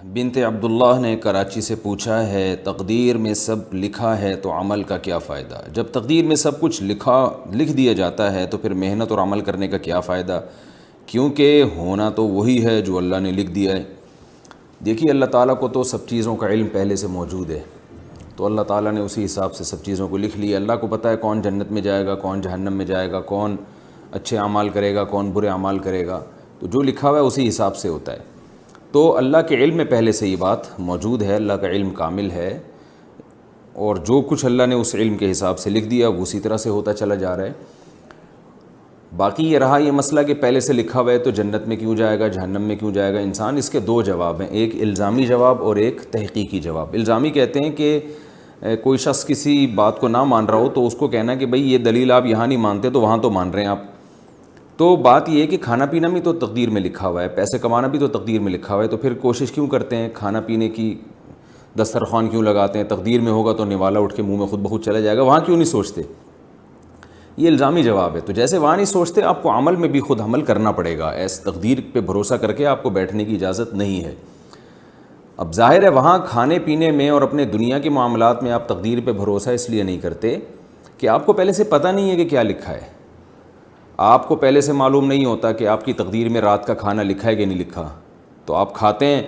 بنت عبداللہ نے کراچی سے پوچھا ہے، تقدیر میں سب لکھا ہے تو عمل کا کیا فائدہ؟ جب تقدیر میں سب کچھ لکھ دیا جاتا ہے تو پھر محنت اور عمل کرنے کا کیا فائدہ؟ کیونکہ ہونا تو وہی ہے جو اللہ نے لکھ دیا ہے۔ دیکھیے، اللہ تعالیٰ کو تو سب چیزوں کا علم پہلے سے موجود ہے، تو اللہ تعالیٰ نے اسی حساب سے سب چیزوں کو لکھ لیا۔ اللہ کو پتہ ہے کون جنت میں جائے گا، کون جہنم میں جائے گا، کون اچھے اعمال کرے گا، کون برے اعمال کرے گا، تو جو لکھا ہوا ہے اسی حساب سے ہوتا ہے۔ تو اللہ کے علم میں پہلے سے یہ بات موجود ہے، اللہ کا علم کامل ہے، اور جو کچھ اللہ نے اس علم کے حساب سے لکھ دیا وہ اسی طرح سے ہوتا چلا جا رہا ہے۔ باقی یہ رہا یہ مسئلہ کہ پہلے سے لکھا ہوا ہے تو جنت میں کیوں جائے گا، جہنم میں کیوں جائے گا انسان، اس کے دو جواب ہیں، ایک الزامی جواب اور ایک تحقیقی جواب۔ الزامی کہتے ہیں کہ کوئی شخص کسی بات کو نہ مان رہا ہو تو اس کو کہنا کہ بھئی یہ دلیل آپ یہاں نہیں مانتے تو وہاں تو مان رہے ہیں آپ۔ تو بات یہ ہے کہ کھانا پینا بھی تو تقدیر میں لکھا ہوا ہے، پیسے کمانا بھی تو تقدیر میں لکھا ہوا ہے، تو پھر کوشش کیوں کرتے ہیں، کھانا پینے کی دسترخوان کیوں لگاتے ہیں؟ تقدیر میں ہوگا تو نوالا اٹھ کے منہ میں خود بخود چلا جائے گا، وہاں کیوں نہیں سوچتے؟ یہ الزامی جواب ہے۔ تو جیسے وہاں نہیں سوچتے، آپ کو عمل میں بھی خود عمل کرنا پڑے گا، ایس تقدیر پہ بھروسہ کر کے آپ کو بیٹھنے کی اجازت نہیں ہے۔ اب ظاہر ہے وہاں کھانے پینے میں اور اپنے دنیا کے معاملات میں آپ تقدیر پہ بھروسہ اس لیے نہیں کرتے کہ آپ کو پہلے سے پتہ نہیں ہے کہ کیا لکھا ہے۔ آپ کو پہلے سے معلوم نہیں ہوتا کہ آپ کی تقدیر میں رات کا کھانا لکھا ہے کہ نہیں لکھا، تو آپ کھاتے ہیں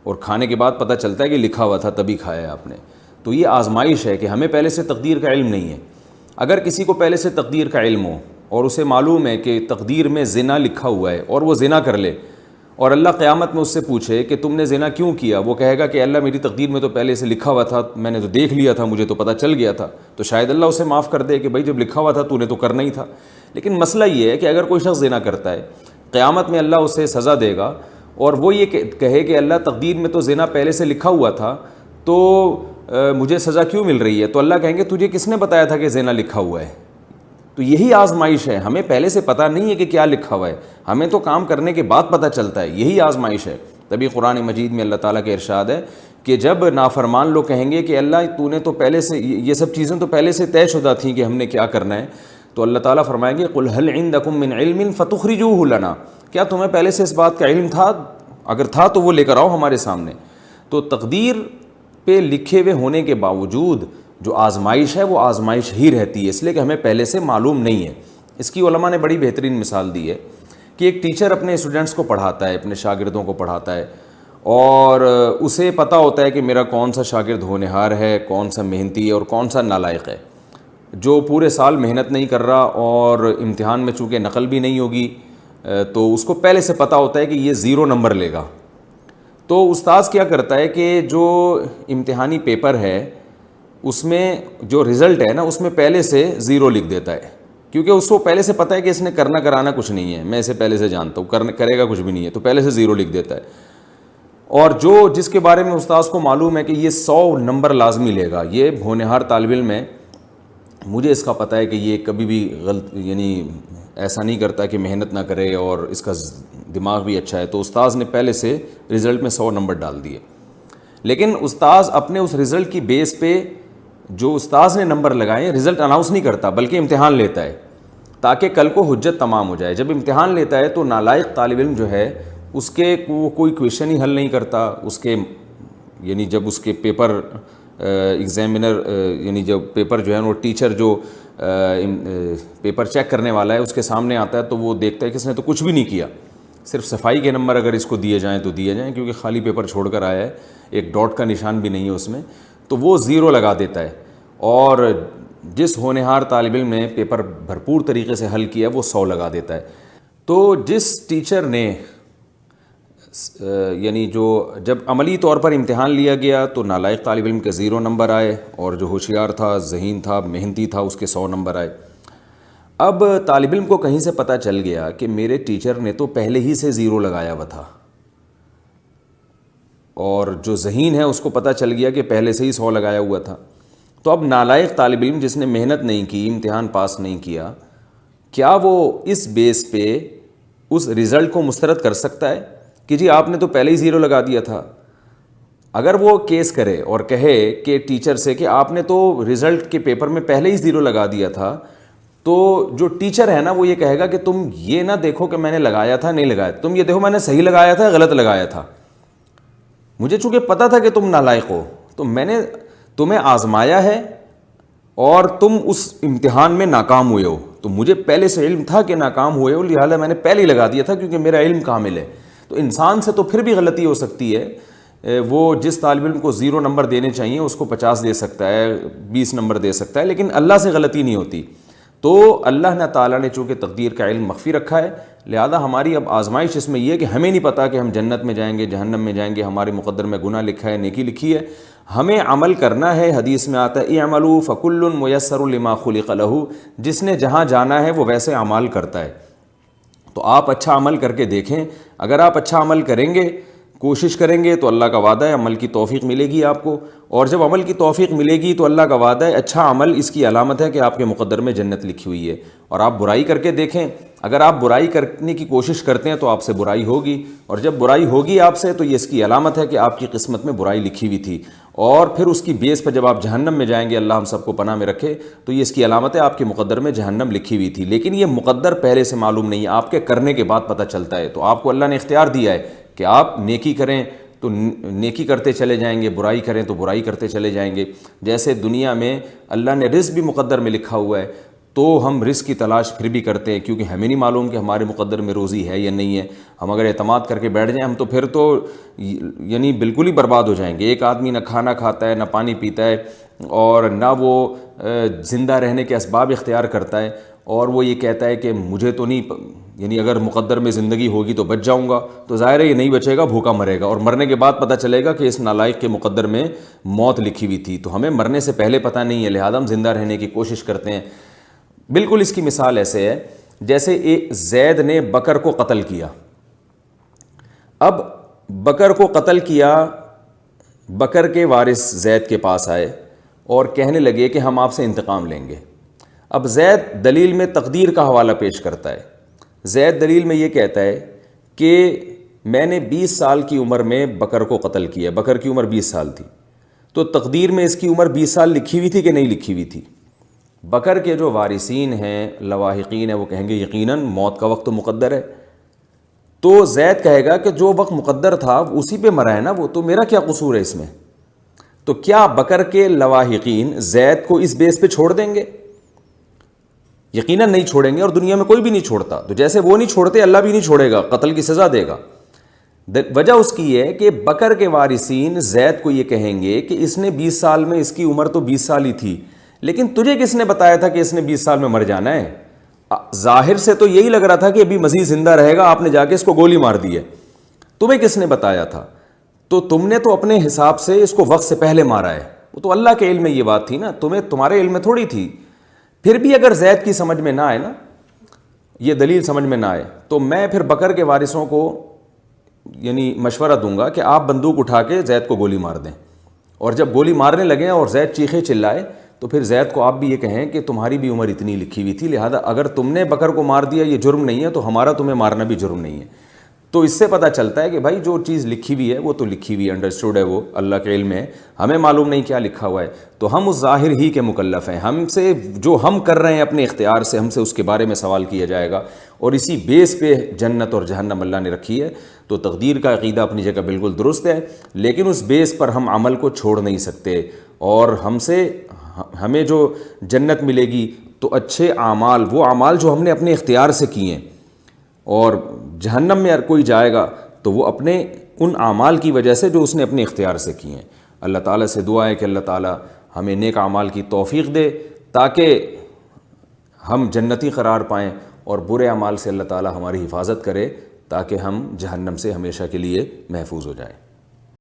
اور کھانے کے بعد پتہ چلتا ہے کہ لکھا ہوا تھا تبھی کھایا ہے آپ نے۔ تو یہ آزمائش ہے کہ ہمیں پہلے سے تقدیر کا علم نہیں ہے۔ اگر کسی کو پہلے سے تقدیر کا علم ہو اور اسے معلوم ہے کہ تقدیر میں زنا لکھا ہوا ہے اور وہ زنا کر لے، اور اللہ قیامت میں اس سے پوچھے کہ تم نے زنا کیوں کیا، وہ کہے گا کہ اللہ میری تقدیر میں تو پہلے سے لکھا ہوا تھا، میں نے تو دیکھ لیا تھا، مجھے تو پتہ چل گیا تھا، تو شاید اللہ اسے معاف کر دے کہ بھائی جب لکھا ہوا تھا تو نے تو کرنا ہی تھا۔ لیکن مسئلہ یہ ہے کہ اگر کوئی شخص زنا کرتا ہے، قیامت میں اللہ اسے سزا دے گا اور وہ یہ کہے کہ اللہ تقدیر میں تو زنا پہلے سے لکھا ہوا تھا تو مجھے سزا کیوں مل رہی ہے؟ تو اللہ کہیں گے تجھے کس نے بتایا تھا کہ زنا لکھا ہوا ہے؟ تو یہی آزمائش ہے، ہمیں پہلے سے پتہ نہیں ہے کہ کیا لکھا ہوا ہے، ہمیں تو کام کرنے کے بعد پتہ چلتا ہے، یہی آزمائش ہے۔ تبھی قرآن مجید میں اللہ تعالیٰ کے ارشاد ہے کہ جب نافرمان لوگ کہیں گے کہ اللہ تو نے تو پہلے سے یہ سب چیزیں تو پہلے سے طے شدہ تھیں کہ ہم نے کیا کرنا ہے، تو اللہ تعالیٰ فرمائیں گے قُلْ هَلْ عِنْدَكُم مِّنْ عِلْمٍ فَتُخْرِجُوهُ لَنَا، کیا تمہیں پہلے سے اس بات کا علم تھا؟ اگر تھا تو وہ لے کر آؤ ہمارے سامنے۔ تو تقدیر پہ لکھے ہوئے ہونے کے باوجود جو آزمائش ہے وہ آزمائش ہی رہتی ہے، اس لیے کہ ہمیں پہلے سے معلوم نہیں ہے۔ اس کی علماء نے بڑی بہترین مثال دی ہے کہ ایک ٹیچر اپنے اسٹوڈنٹس کو پڑھاتا ہے، اپنے شاگردوں کو پڑھاتا ہے، اور اسے پتہ ہوتا ہے کہ میرا کون سا شاگرد ہونہار ہے، کون سا محنتی ہے اور کون سا نالائق ہے۔ جو پورے سال محنت نہیں کر رہا اور امتحان میں چونکہ نقل بھی نہیں ہوگی تو اس کو پہلے سے پتہ ہوتا ہے کہ یہ 0 نمبر لے گا، تو استاذ کیا کرتا ہے کہ جو امتحانی پیپر ہے اس میں جو رزلٹ ہے نا اس میں پہلے سے 0 لکھ دیتا ہے، کیونکہ اس کو پہلے سے پتہ ہے کہ اس نے کرنا کرانا کچھ نہیں ہے، میں اسے پہلے سے جانتا ہوں کرے گا کچھ بھی نہیں ہے، تو پہلے سے 0 لکھ دیتا ہے۔ اور جس کے بارے میں استاذ کو معلوم ہے کہ یہ 100 نمبر لازمی لے گا، یہ ہونہار طالب علم ہے، مجھے اس کا پتہ ہے کہ یہ کبھی بھی یعنی ایسا نہیں کرتا کہ محنت نہ کرے اور اس کا دماغ بھی اچھا ہے، تو استاذ نے پہلے سے رزلٹ میں 100 نمبر ڈال دیے۔ لیکن استاذ اپنے اس رزلٹ کی بیس پہ جو استاذ نے نمبر لگائے رزلٹ اناؤنس نہیں کرتا بلکہ امتحان لیتا ہے تاکہ کل کو حجت تمام ہو جائے۔ جب امتحان لیتا ہے تو نالائق طالب علم جو ہے اس کے کوئی کویشچن ہی حل نہیں کرتا، اس کے یعنی جب اس کے پیپر ایگزامینر یعنی جب پیپر جو ہے وہ ٹیچر جو پیپر چیک کرنے والا ہے اس کے سامنے آتا ہے تو وہ دیکھتا ہے کہ اس نے تو کچھ بھی نہیں کیا، صرف صفائی کے نمبر اگر اس کو دیے جائیں تو دیے جائیں، کیونکہ خالی پیپر چھوڑ کر آیا ہے، ایک ڈاٹ کا نشان بھی نہیں ہے اس میں، تو وہ 0 لگا دیتا ہے۔ اور جس ہونہار طالب علم نے پیپر بھرپور طریقے سے حل کیا وہ 100 لگا دیتا ہے۔ تو جس ٹیچر نے یعنی جب عملی طور پر امتحان لیا گیا تو نالائق طالب علم کے 0 نمبر آئے، اور جو ہوشیار تھا، ذہین تھا، محنتی تھا، اس کے 100 نمبر آئے۔ اب طالب علم کو کہیں سے پتہ چل گیا کہ میرے ٹیچر نے تو پہلے ہی سے 0 لگایا ہوا تھا، اور جو ذہین ہے اس کو پتہ چل گیا کہ پہلے سے ہی 100 لگایا ہوا تھا۔ تو اب نالائق طالب علم جس نے محنت نہیں کی، امتحان پاس نہیں کیا، کیا وہ اس بیس پہ اس رزلٹ کو مسترد کر سکتا ہے کہ جی آپ نے تو پہلے ہی 0 لگا دیا تھا؟ اگر وہ کیس کرے اور کہے کہ ٹیچر سے کہ آپ نے تو رزلٹ کے پیپر میں پہلے ہی 0 لگا دیا تھا، تو جو ٹیچر ہے نا وہ یہ کہے گا کہ تم یہ نہ دیکھو کہ میں نے لگایا تھا نہیں لگایا، تم یہ دیکھو میں نے صحیح لگایا تھا غلط لگایا تھا۔ مجھے چونکہ پتہ تھا کہ تم نالائق ہو تو میں نے تمہیں آزمایا ہے اور تم اس امتحان میں ناکام ہوئے ہو. تو مجھے پہلے سے علم تھا کہ ناکام ہوئے ہو, لہٰذا میں نے پہلے ہی لگا دیا تھا کیونکہ میرا علم کامل ہے. تو انسان سے تو پھر بھی غلطی ہو سکتی ہے, وہ جس طالب علم کو 0 نمبر دینے چاہیے اس کو 50 دے سکتا ہے, 20 نمبر دے سکتا ہے, لیکن اللہ سے غلطی نہیں ہوتی. تو اللہ تعالیٰ نے چونکہ تقدیر کا علم مخفی رکھا ہے, لہذا ہماری اب آزمائش اس میں یہ ہے کہ ہمیں نہیں پتہ کہ ہم جنت میں جائیں گے جہنم میں جائیں گے, ہمارے مقدر میں گناہ لکھا ہے نیکی لکھی ہے, ہمیں عمل کرنا ہے. حدیث میں آتا ہے اعملوا فکل میسر لما خلق لہ, جس نے جہاں جانا ہے وہ ویسے اعمال کرتا ہے. تو آپ اچھا عمل کر کے دیکھیں, اگر آپ اچھا عمل کریں گے, کوشش کریں گے, تو اللہ کا وعدہ ہے عمل کی توفیق ملے گی آپ کو. اور جب عمل کی توفیق ملے گی تو اللہ کا وعدہ ہے اچھا عمل اس کی علامت ہے کہ آپ کے مقدر میں جنت لکھی ہوئی ہے. اور آپ برائی کر کے دیکھیں, اگر آپ برائی کرنے کی کوشش کرتے ہیں تو آپ سے برائی ہوگی, اور جب برائی ہوگی آپ سے تو یہ اس کی علامت ہے کہ آپ کی قسمت میں برائی لکھی ہوئی تھی. اور پھر اس کی بیس پر جب آپ جہنم میں جائیں گے, اللہ ہم سب کو پناہ میں رکھے, تو یہ اس کی علامت ہے آپ کے مقدر میں جہنم لکھی ہوئی تھی. لیکن یہ مقدر پہلے سے معلوم نہیں ہے, آپ کے کرنے کے بعد پتہ چلتا ہے. تو آپ کو اللہ نے اختیار دیا ہے کہ آپ نیکی کریں تو نیکی کرتے چلے جائیں گے, برائی کریں تو برائی کرتے چلے جائیں گے. جیسے دنیا میں اللہ نے رزق بھی مقدر میں لکھا ہوا ہے, تو ہم رزق کی تلاش پھر بھی کرتے ہیں کیونکہ ہمیں نہیں معلوم کہ ہمارے مقدر میں روزی ہے یا نہیں ہے. ہم اگر اعتماد کر کے بیٹھ جائیں ہم تو پھر تو یعنی بالکل ہی برباد ہو جائیں گے. ایک آدمی نہ کھانا کھاتا ہے, نہ پانی پیتا ہے, اور نہ وہ زندہ رہنے کے اسباب اختیار کرتا ہے, اور وہ یہ کہتا ہے کہ مجھے تو نہیں, یعنی اگر مقدر میں زندگی ہوگی تو بچ جاؤں گا. تو ظاہر ہے یہ نہیں بچے گا, بھوکا مرے گا, اور مرنے کے بعد پتہ چلے گا کہ اس نالائق کے مقدر میں موت لکھی ہوئی تھی. تو ہمیں مرنے سے پہلے پتہ نہیں ہے, لہذا ہم زندہ رہنے کی کوشش کرتے ہیں. بالکل اس کی مثال ایسے ہے جیسے ایک زید نے بکر کو قتل کیا. اب بکر کو قتل کیا, بکر کے وارث زید کے پاس آئے اور کہنے لگے کہ ہم آپ سے انتقام لیں گے. اب زید دلیل میں تقدیر کا حوالہ پیش کرتا ہے. زید دلیل میں یہ کہتا ہے کہ میں نے 20 سال کی عمر میں بکر کو قتل کیا. بکر کی عمر 20 سال تھی, تو تقدیر میں اس کی عمر 20 سال لکھی ہوئی تھی کہ نہیں لکھی ہوئی تھی؟ بکر کے جو وارثین ہیں, لواحقین ہیں, وہ کہیں گے یقیناً موت کا وقت تو مقدر ہے. تو زید کہے گا کہ جو وقت مقدر تھا اسی پہ مرا ہے نا وہ, تو میرا کیا قصور ہے اس میں؟ تو کیا بکر کے لواحقین زید کو اس بیس پہ چھوڑ دیں گے؟ یقیناً نہیں چھوڑیں گے, اور دنیا میں کوئی بھی نہیں چھوڑتا. تو جیسے وہ نہیں چھوڑتے, اللہ بھی نہیں چھوڑے گا, قتل کی سزا دے گا. وجہ اس کی ہے کہ بکر کے وارثین زید کو یہ کہیں گے کہ اس نے 20 سال میں, اس کی عمر تو 20 سال ہی تھی, لیکن تجھے کس نے بتایا تھا کہ اس نے 20 سال میں مر جانا ہے؟ ظاہر سے تو یہی لگ رہا تھا کہ ابھی مزید زندہ رہے گا, آپ نے جا کے اس کو گولی مار دی ہے. تمہیں کس نے بتایا تھا؟ تو تم نے تو اپنے حساب سے اس کو وقت سے پہلے مارا ہے. وہ تو اللہ کے علم میں یہ بات تھی نا, تمہارے علم میں تھوڑی تھی. پھر بھی اگر زید کی سمجھ میں نہ آئے نا, یہ دلیل سمجھ میں نہ آئے, تو میں پھر بکر کے وارثوں کو یعنی مشورہ دوں گا کہ آپ بندوق اٹھا کے زید کو گولی مار دیں. اور جب گولی مارنے لگیں اور زید چیخے چلائے تو پھر زید کو آپ بھی یہ کہیں کہ تمہاری بھی عمر اتنی لکھی ہوئی تھی, لہذا اگر تم نے بکر کو مار دیا یہ جرم نہیں ہے, تو ہمارا تمہیں مارنا بھی جرم نہیں ہے. تو اس سے پتہ چلتا ہے کہ بھائی جو چیز لکھی ہوئی ہے وہ تو لکھی ہوئی, انڈرسٹوڈ ہے, وہ اللہ کے علم ہے, ہمیں معلوم نہیں کیا لکھا ہوا ہے. تو ہم اس ظاہر ہی کے مکلف ہیں. ہم سے جو ہم کر رہے ہیں اپنے اختیار سے, ہم سے اس کے بارے میں سوال کیا جائے گا, اور اسی بیس پہ جنت اور جہنم اللہ نے رکھی ہے. تو تقدیر کا عقیدہ اپنی جگہ بالکل درست ہے, لیکن اس بیس پر ہم عمل کو چھوڑ نہیں سکتے. اور ہمیں جو جنت ملے گی تو اچھے اعمال, وہ اعمال جو ہم نے اپنے اختیار سے کیے ہیں, اور جہنم میں اگر کوئی جائے گا تو وہ اپنے ان اعمال کی وجہ سے جو اس نے اپنے اختیار سے کیے ہیں. اللہ تعالیٰ سے دعا ہے کہ اللہ تعالیٰ ہمیں نیک اعمال کی توفیق دے تاکہ ہم جنتی قرار پائیں, اور برے اعمال سے اللہ تعالیٰ ہماری حفاظت کرے تاکہ ہم جہنم سے ہمیشہ کے لیے محفوظ ہو جائیں.